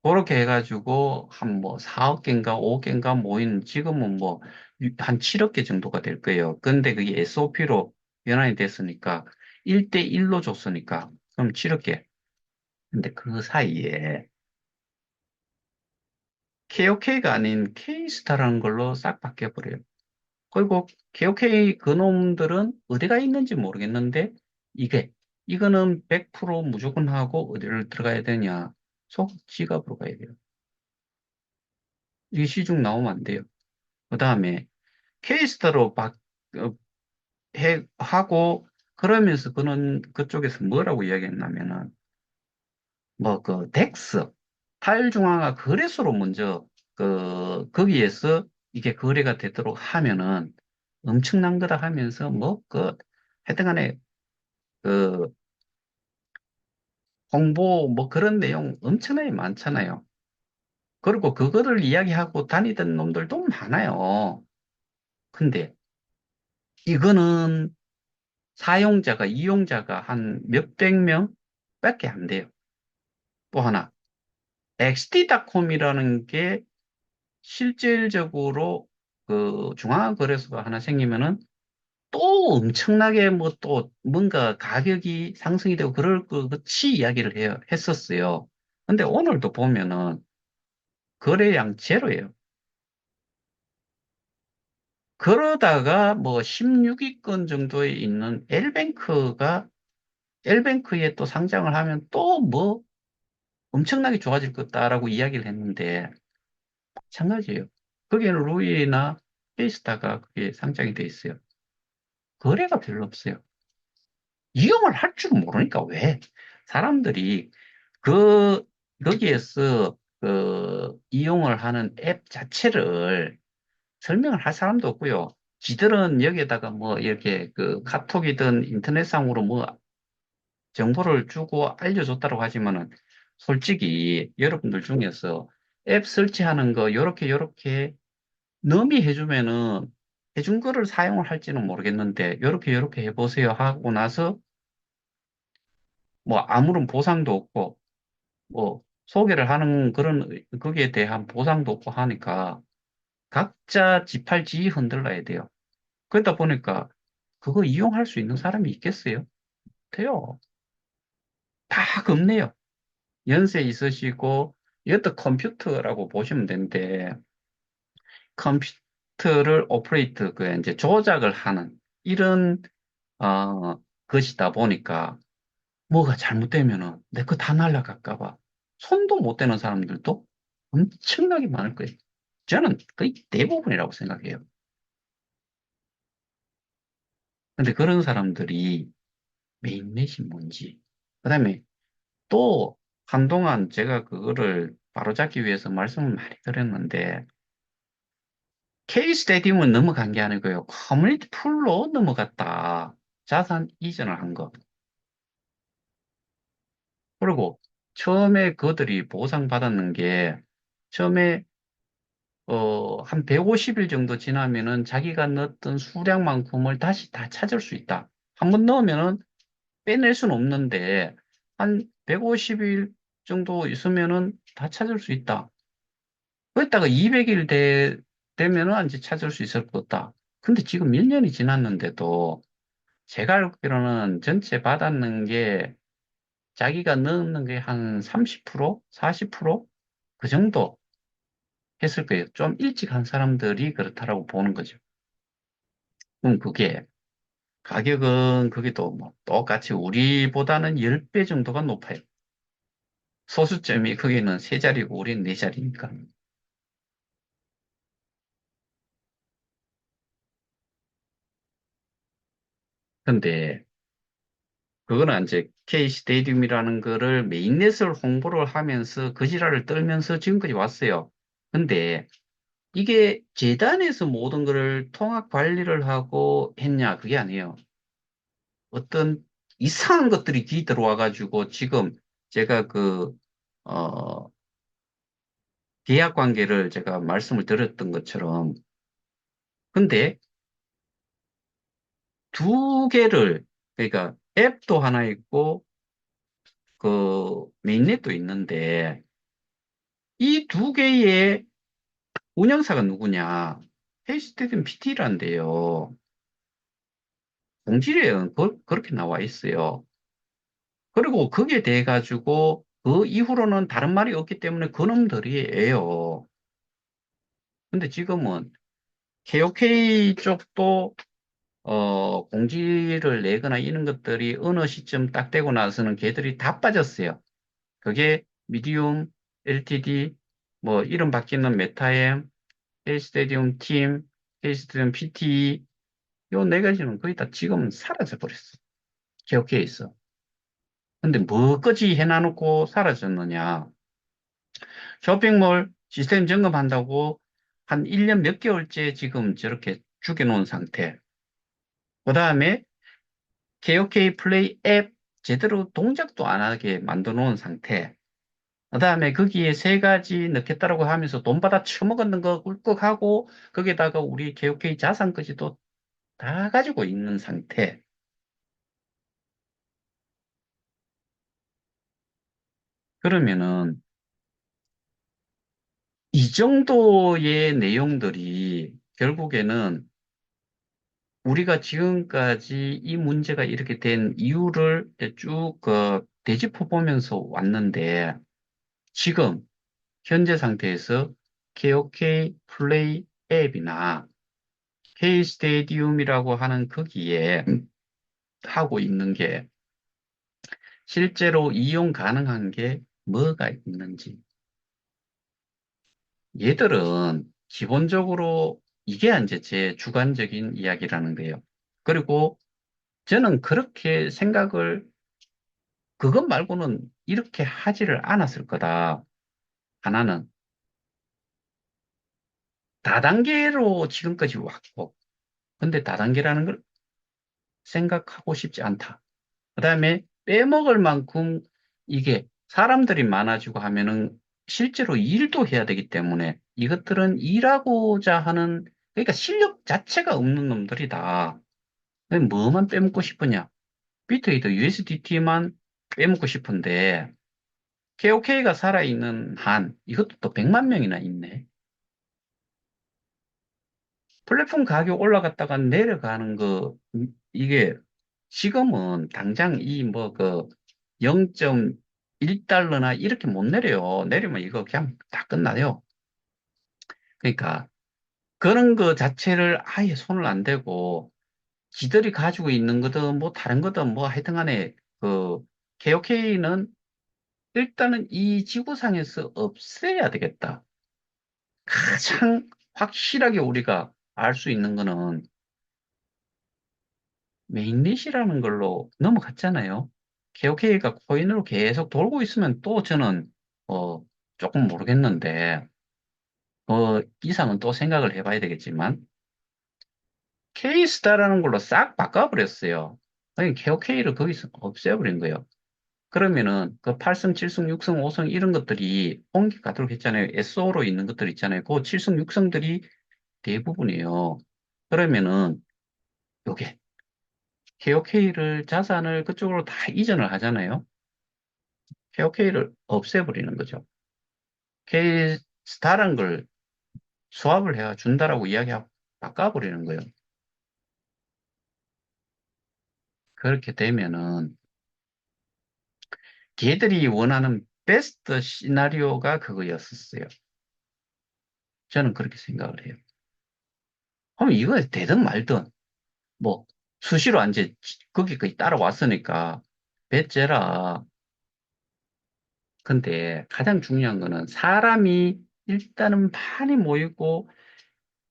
그렇게 해가지고 한 뭐 4억 개인가 5억 개인가 모인 지금은 뭐 한 7억 개 정도가 될 거예요. 근데 그게 SOP로 변환이 됐으니까 1대1로 줬으니까 그럼 7억 개. 근데 그 사이에 KOK가 아닌 K스타라는 걸로 싹 바뀌어버려요. 그리고 KOK 그놈들은 어디가 있는지 모르겠는데 이거는 100% 무조건 하고 어디를 들어가야 되냐? 속 지갑으로 가야 돼요. 이게 시중 나오면 안 돼요. 그 다음에 케이스터로 어, 하고 그러면서 그쪽에서 뭐라고 이야기했냐면은 뭐 그 덱스 탈중앙화 거래소로 먼저 거기에서 이게 거래가 되도록 하면은 엄청난 거다 하면서 뭐 하여튼간에 그 홍보 뭐 그런 내용 엄청나게 많잖아요. 그리고 그거를 이야기하고 다니던 놈들도 많아요. 근데 이거는 이용자가 한 몇백 명밖에 안 돼요. 또 하나, XT.com이라는 게 실질적으로 그 중앙거래소가 하나 생기면은 또 엄청나게 뭐 또 뭔가 가격이 상승이 되고 그럴 것 같이 이야기를 했었어요. 근데 오늘도 보면은 거래량 제로예요. 그러다가 뭐 16위권 정도에 있는 L뱅크에 또 상장을 하면 또 뭐 엄청나게 좋아질 거다라고 이야기를 했는데 마찬가지예요. 거기에는 루이나 페이스타가 그게 상장이 돼 있어요. 거래가 별로 없어요. 이용을 할 줄 모르니까 왜? 사람들이 그 거기에서 이용을 하는 앱 자체를 설명을 할 사람도 없고요. 지들은 여기에다가 뭐 이렇게 그 카톡이든 인터넷상으로 뭐 정보를 주고 알려줬다고 하지만은 솔직히 여러분들 중에서 앱 설치하는 거 요렇게 넘이 해준 거를 사용을 할지는 모르겠는데 요렇게 해보세요 하고 나서 뭐 아무런 보상도 없고 뭐 소개를 하는 거기에 대한 보상도 없고 하니까 각자 지팔지 흔들어야 돼요. 그러다 보니까 그거 이용할 수 있는 사람이 있겠어요? 돼요. 다 겁내요. 연세 있으시고 이것도 컴퓨터라고 보시면 되는데 컴퓨터를 오퍼레이트 그 이제 조작을 하는 이런 것이다 보니까 뭐가 잘못되면은 내 거 다 날라갈까 봐 손도 못 대는 사람들도 엄청나게 많을 거예요. 저는 거의 대부분이라고 생각해요. 근데 그런 사람들이 메인넷이 뭔지 그다음에 또 한동안 제가 그거를 바로잡기 위해서 말씀을 많이 드렸는데 케이스 스테디움은 넘어간 게 아니고요. 커뮤니티 풀로 넘어갔다. 자산 이전을 한 거. 그리고 처음에 그들이 보상받았는 게 처음에 한 150일 정도 지나면은 자기가 넣었던 수량만큼을 다시 다 찾을 수 있다. 한 번 넣으면은 빼낼 수는 없는데 한 150일 정도 있으면은 다 찾을 수 있다. 거기다가 200일 되면은 이제 찾을 수 있을 것 같다. 근데 지금 1년이 지났는데도 제가 알기로는 전체 받았는 게 자기가 넣는 게 한 30%, 40%그 정도 했을 거예요. 좀 일찍 한 사람들이 그렇다라고 보는 거죠. 그럼 그게 가격은 그게 또 뭐 똑같이 우리보다는 10배 정도가 높아요. 소수점이 거기는 세 자리고 우리는 네 자리니까. 근데 그거는 이제 K 스테디움이라는 거를 메인넷을 홍보를 하면서 그 지랄을 떨면서 지금까지 왔어요. 근데 이게 재단에서 모든 거를 통합 관리를 하고 했냐? 그게 아니에요. 어떤 이상한 것들이 뒤들어와가지고 지금 제가 어, 계약 관계를 제가 말씀을 드렸던 것처럼 근데 두 개를 그러니까 앱도 하나 있고 메인넷도 있는데 이 두 개의 운영사가 누구냐? 헬스테든 PT란데요. 공지에 그렇게 나와 있어요. 그리고 거기에 대해 가지고 그 이후로는 다른 말이 없기 때문에 그놈들이에요. 근데 지금은 KOK 쪽도 공지를 내거나 이런 것들이 어느 시점 딱 되고 나서는 걔들이 다 빠졌어요. 그게 미디움, LTD, 뭐 이름 바뀌는 메타엠, K스테디움 팀, K스테디움 PT 요 네 가지는 거의 다 지금은 사라져 버렸어. 기억해 있어. 근데 뭐까지 해놔놓고 사라졌느냐? 쇼핑몰 시스템 점검한다고 한 1년 몇 개월째 지금 저렇게 죽여놓은 상태. 그 다음에 KOK 플레이 앱 제대로 동작도 안 하게 만들어 놓은 상태. 그 다음에 거기에 세 가지 넣겠다라고 하면서 돈 받아 처먹었는 거 꿀꺽하고 거기다가 우리 KOK 자산까지도 다 가지고 있는 상태. 그러면은 이 정도의 내용들이 결국에는 우리가 지금까지 이 문제가 이렇게 된 이유를 쭉 되짚어 보면서 왔는데 지금 현재 상태에서 KOK 플레이 앱이나 K 스테디움이라고 하는 거기에 하고 있는 게 실제로 이용 가능한 게 뭐가 있는지. 얘들은 기본적으로 이게 이제 제 주관적인 이야기라는 거예요. 그리고 저는 그렇게 생각을 그것 말고는 이렇게 하지를 않았을 거다. 하나는 다단계로 지금까지 왔고, 근데 다단계라는 걸 생각하고 싶지 않다. 그다음에 빼먹을 만큼 이게 사람들이 많아지고 하면은 실제로 일도 해야 되기 때문에 이것들은 일하고자 하는 그러니까 실력 자체가 없는 놈들이다. 그럼 뭐만 빼먹고 싶으냐? 비트에이터 USDT만 빼먹고 싶은데 KOK가 살아있는 한 이것도 또 100만 명이나 있네. 플랫폼 가격 올라갔다가 내려가는 이게 지금은 당장 이 0.1달러나 이렇게 못 내려요. 내리면 이거 그냥 다 끝나요. 그러니까 그런 거 자체를 아예 손을 안 대고 지들이 가지고 있는 거든 뭐 다른 거든 뭐 하여튼 간에 KOK는 일단은 이 지구상에서 없애야 되겠다. 가장 확실하게 우리가 알 수 있는 거는 메인릿이라는 걸로 넘어갔잖아요. KOK가 코인으로 계속 돌고 있으면 또 저는 어, 조금 모르겠는데 이상은 또 생각을 해봐야 되겠지만 K스타라는 걸로 싹 바꿔버렸어요. 그러니까 KOK를 거기서 없애버린 거예요. 그러면은 그 8승, 7승, 6승, 5승 이런 것들이 홍기 가도록 했잖아요. SO로 있는 것들 있잖아요. 그 7승, 6승들이 대부분이에요. 그러면은 요게 KOK를 자산을 그쪽으로 다 이전을 하잖아요. KOK를 없애버리는 거죠. K스타라는 걸 수합을 해가 준다라고 이야기하고 바꿔버리는 거예요. 그렇게 되면은 걔들이 원하는 베스트 시나리오가 그거였었어요. 저는 그렇게 생각을 해요. 그럼 이거 되든 말든 뭐 수시로 이제 거기까지 따라왔으니까 배째라 근데 가장 중요한 거는 사람이 일단은 많이 모이고,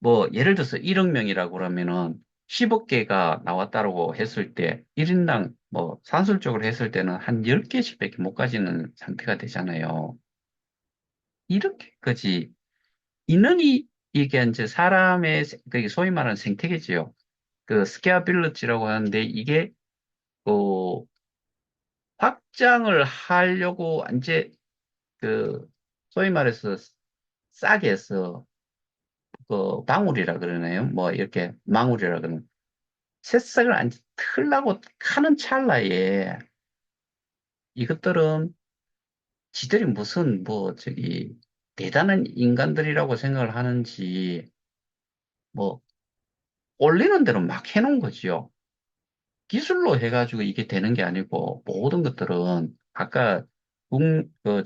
뭐, 예를 들어서 1억 명이라고 그러면은 10억 개가 나왔다고 했을 때, 1인당 뭐, 산술적으로 했을 때는 한 10개씩밖에 못 가지는 상태가 되잖아요. 이렇게까지, 인원이, 이게 이제 사람의, 그 소위 말하는 생태계지요. 그 스퀘어빌리지라고 하는데, 이게, 그, 확장을 하려고, 이제, 그, 소위 말해서 싸게 해서, 그, 방울이라 그러나요? 뭐, 이렇게, 망울이라 그러는, 새싹을 안 틀라고 하는 찰나에, 이것들은 지들이 무슨, 뭐, 저기, 대단한 인간들이라고 생각을 하는지, 뭐, 올리는 대로 막 해놓은 거지요. 기술로 해가지고 이게 되는 게 아니고, 모든 것들은, 아까,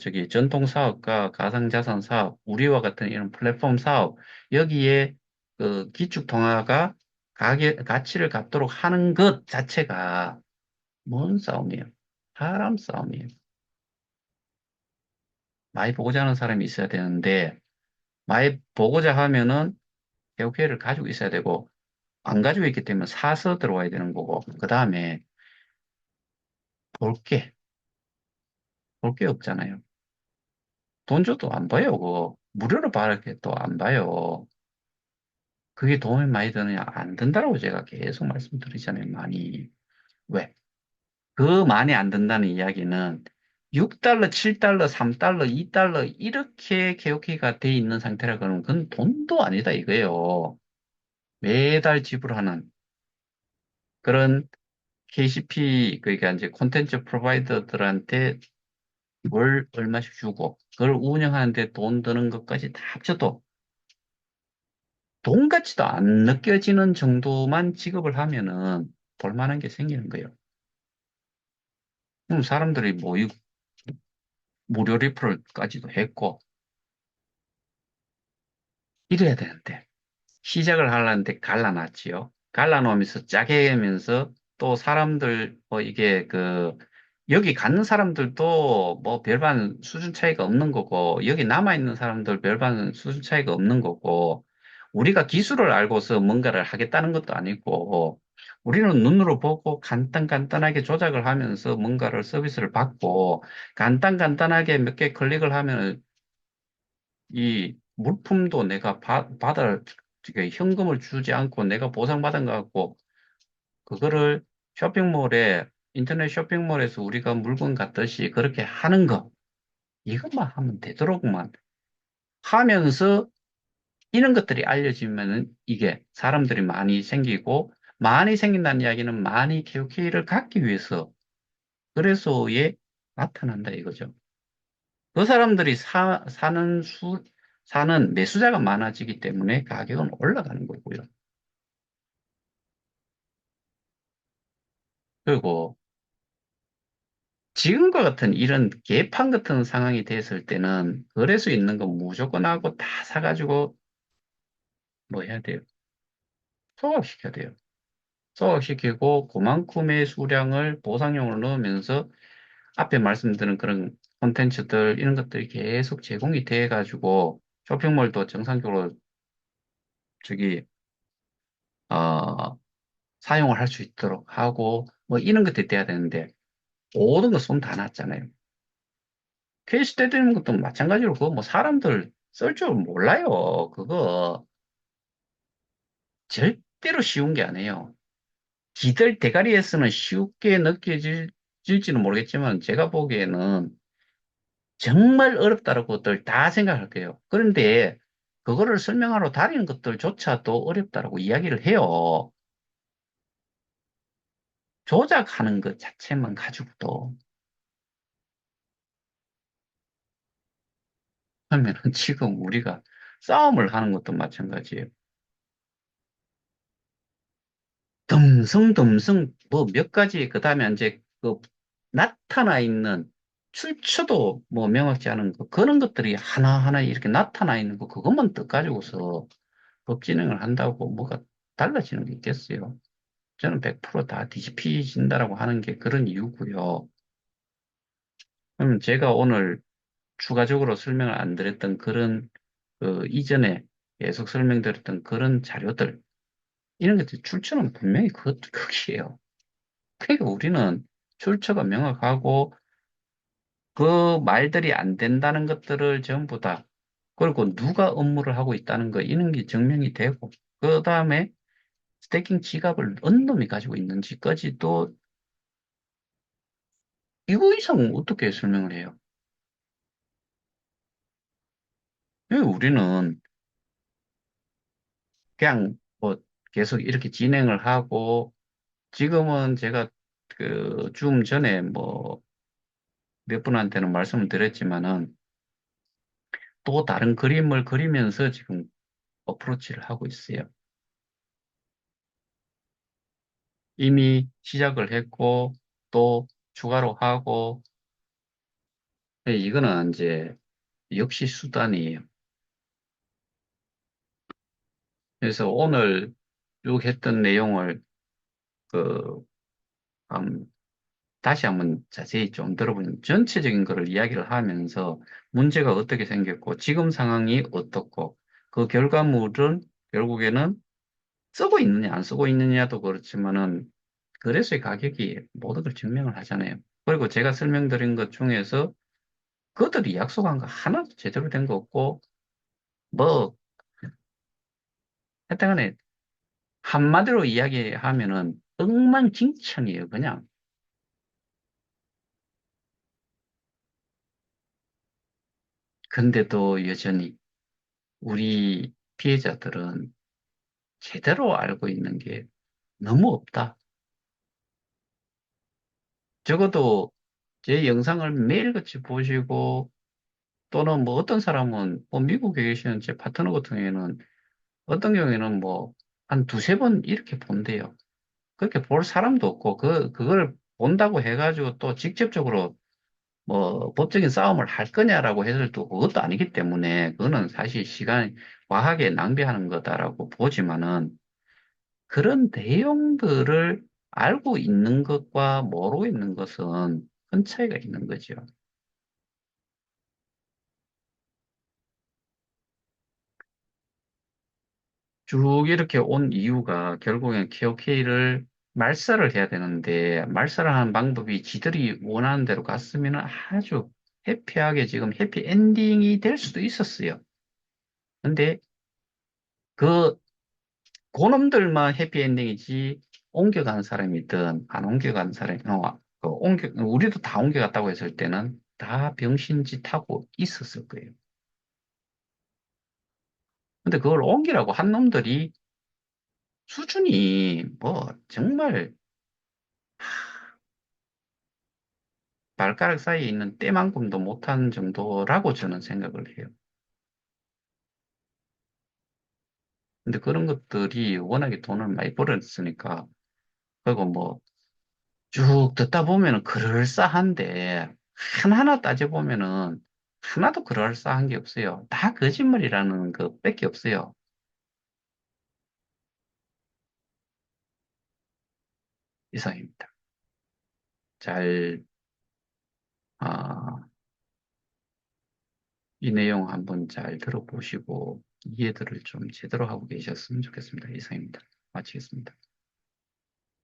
저기, 전통 사업과 가상자산 사업, 우리와 같은 이런 플랫폼 사업, 여기에 그 기축 통화가 가치를 갖도록 하는 것 자체가 뭔 싸움이에요? 사람 싸움이에요. 많이 보고자 하는 사람이 있어야 되는데, 많이 보고자 하면은 개혁회를 가지고 있어야 되고, 안 가지고 있기 때문에 사서 들어와야 되는 거고, 그 다음에 볼 게, 볼 게 없잖아요. 돈 줘도 안 봐요, 그거. 무료로 바랄게 또 안 봐요. 그게 도움이 많이 드느냐? 안 든다라고 제가 계속 말씀드리잖아요, 많이. 왜? 그 많이 안 든다는 이야기는 6달러, 7달러, 3달러, 2달러 이렇게 개혁회가 돼 있는 상태라 그러면 그건 돈도 아니다 이거예요. 매달 지불하는 그런 KCP, 그러니까 이제 콘텐츠 프로바이더들한테 월 얼마씩 주고, 그걸 운영하는데 돈 드는 것까지 다 합쳐도 돈 가치도 안 느껴지는 정도만 지급을 하면은 볼만한 게 생기는 거예요. 그럼 사람들이 뭐, 무료 리플까지도 했고, 이래야 되는데. 시작을 하려는데 갈라놨지요. 갈라놓으면서 짜게 하면서 또 사람들, 뭐 이게 그, 여기 갖는 사람들도 뭐 별반 수준 차이가 없는 거고, 여기 남아있는 사람들 별반 수준 차이가 없는 거고, 우리가 기술을 알고서 뭔가를 하겠다는 것도 아니고, 우리는 눈으로 보고 간단하게 조작을 하면서 뭔가를 서비스를 받고, 간단하게 몇 개 클릭을 하면 이 물품도 내가 이게 현금을 주지 않고 내가 보상받은 것 같고, 그거를 쇼핑몰에, 인터넷 쇼핑몰에서 우리가 물건 갖듯이 그렇게 하는 거, 이것만 하면 되도록만 하면서 이런 것들이 알려지면은 이게 사람들이 많이 생기고, 많이 생긴다는 이야기는 많이 KOK를 갖기 위해서, 그래서에 나타난다 이거죠. 그 사람들이 사는 매수자가 많아지기 때문에 가격은 올라가는 거고요. 그리고 지금과 같은 이런 개판 같은 상황이 됐을 때는 거래소 있는 거 무조건 하고 다 사가지고 뭐 해야 돼요? 소각시켜야 돼요. 소각시키고 그만큼의 수량을 보상용으로 넣으면서 앞에 말씀드린 그런 콘텐츠들 이런 것들이 계속 제공이 돼가지고 쇼핑몰도 정상적으로 저기 어, 사용을 할 수 있도록 하고 뭐 이런 것들이 돼야 되는데 모든 거 손 다 놨잖아요. 케이스 때리는 것도 마찬가지로 그거 뭐 사람들 쓸 줄 몰라요. 그거 절대로 쉬운 게 아니에요. 기들 대가리에서는 쉽게 느껴질지는 모르겠지만 제가 보기에는 정말 어렵다라고들 다 생각할 거예요. 그런데 그거를 설명하러 다니는 것들조차도 어렵다라고 이야기를 해요. 조작하는 것 자체만 가지고도. 그러면은 지금 우리가 싸움을 하는 것도 마찬가지예요. 듬성듬성 뭐 몇 가지 그다음에 이제 그 나타나 있는 출처도 뭐 명확지 않은 거 그런 것들이 하나하나 이렇게 나타나 있는 거 그것만 떠 가지고서 법 진행을 한다고 뭐가 달라지는 게 있겠어요. 저는 100%다 뒤집히진다라고 하는 게 그런 이유고요. 그러면 제가 오늘 추가적으로 설명을 안 드렸던 그런 그 이전에 계속 설명드렸던 그런 자료들 이런 것들 출처는 분명히 거기에요. 그러니까 우리는 출처가 명확하고 그 말들이 안 된다는 것들을 전부 다 그리고 누가 업무를 하고 있다는 거 이런 게 증명이 되고 그 다음에 스테이킹 지갑을 어느 놈이 가지고 있는지까지도 이거 이상 어떻게 설명을 해요? 왜 우리는 그냥 뭐 계속 이렇게 진행을 하고 지금은 제가 그 좀 전에 뭐 몇 분한테는 말씀을 드렸지만은 또 다른 그림을 그리면서 지금 어프로치를 하고 있어요. 이미 시작을 했고 또 추가로 하고 이거는 이제 역시 수단이에요. 그래서 오늘 쭉 했던 내용을 그 다시 한번 자세히 좀 들어보면 전체적인 거를 이야기를 하면서 문제가 어떻게 생겼고 지금 상황이 어떻고 그 결과물은 결국에는 쓰고 있느냐 안 쓰고 있느냐도 그렇지만은 거래소의 가격이 모든 걸 증명을 하잖아요. 그리고 제가 설명드린 것 중에서 그들이 약속한 거 하나도 제대로 된 거 없고 뭐 하여튼간에 한마디로 이야기하면은 엉망진창이에요 그냥. 근데도 여전히 우리 피해자들은 제대로 알고 있는 게 너무 없다. 적어도 제 영상을 매일같이 보시고 또는 뭐 어떤 사람은 뭐 미국에 계시는 제 파트너 같은 경우에는 어떤 경우에는 뭐 한 두세 번 이렇게 본대요. 그렇게 볼 사람도 없고 그걸 본다고 해가지고 또 직접적으로 뭐 법적인 싸움을 할 거냐라고 해서 또 그것도 아니기 때문에 그거는 사실 시간 과하게 낭비하는 거다라고 보지만은 그런 내용들을 알고 있는 것과 모르고 있는 것은 큰 차이가 있는 거죠. 쭉 이렇게 온 이유가 결국엔 KOK를 말살을 해야 되는데 말살을 하는 방법이 지들이 원하는 대로 갔으면 아주 해피하게 지금 해피 엔딩이 될 수도 있었어요. 근데 그 그놈들만 해피 엔딩이지 옮겨간 사람이든 안 옮겨간 사람이 우리도 다 옮겨갔다고 했을 때는 다 병신짓 하고 있었을 거예요. 근데 그걸 옮기라고 한 놈들이 수준이 뭐 정말 발가락 사이에 있는 때만큼도 못한 정도라고 저는 생각을 해요. 근데 그런 것들이 워낙에 돈을 많이 벌었으니까 그리고 뭐 쭉 듣다 보면은 그럴싸한데 하나하나 따져보면은 하나도 그럴싸한 게 없어요. 다 거짓말이라는 것밖에 없어요. 이상입니다. 잘, 아, 이 내용 한번 잘 들어보시고 이해들을 좀 제대로 하고 계셨으면 좋겠습니다. 이상입니다. 마치겠습니다.